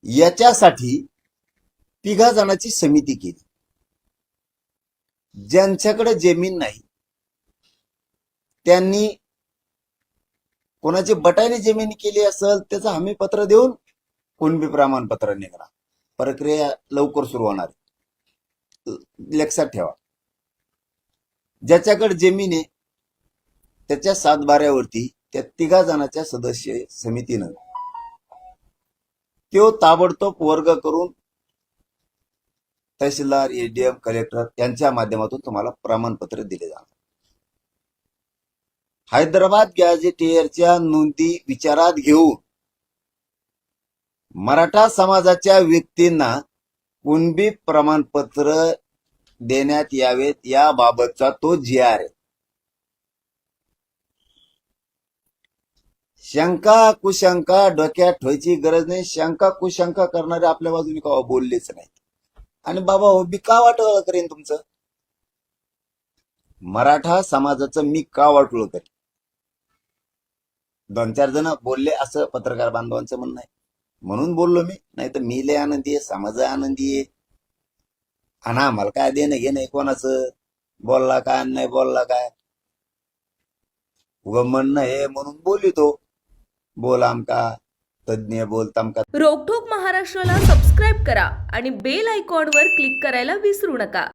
याच्यासाठी तिघा जणांची समिती केली. ज्यांच्याकडे जमीन नाही त्यांनी कोणाची बटाईने जमीन केली असेल त्याचं हमी पत्र देऊन कुणबी प्रमाणपत्र निघणार. प्रक्रिया लवकर सुरू होणार. लक्षात ठेवा, ज्याच्याकडे जमीन आहे त्याच्या सातबाऱ्यावरती त्या तिघा जणांच्या सदस्य समितीनं तो ताबडतोब वर्ग करून तहसीलदार, एडीएम, कलेक्टर यांच्या माध्यमातून तुम्हाला प्रमाणपत्र दिले जाणार. हैदराबाद गॅझेटियरच्या नोंदी विचारात घेऊन मराठा समाजाच्या व्यक्तींना कुणबी प्रमाणपत्र देण्यात यावेत याबाबतचा तो GR आहे. शंका कुशंका डोक्यात ठेवायची गरज नाही. शंका कुशंका करणारे आपल्या बाजूने का बोललेच नाही. आणि बाबा हो, मी का वाटोळं करेन तुमचं? मराठा समाजाचं मी का वाटोळं करेन? 2-4 जण बोलले असं पत्रकार बांधवांचं म्हणणं आहे म्हणून बोललो मी. नाही तर मी लय आनंदी आहे, समाज आनंदी आहे. आणि आम्हाला काय देणं घेणं कोणाचं बोलला काय नाही बोलला काय उगं म्हणणं हे म्हणून बोलितो. बोल आमका तज्ञ बोलतामका. रोकठोक महाराष्ट्राला सबस्क्राईब करा आणि बेल आयकॉनवर क्लिक करायला विसरू नका.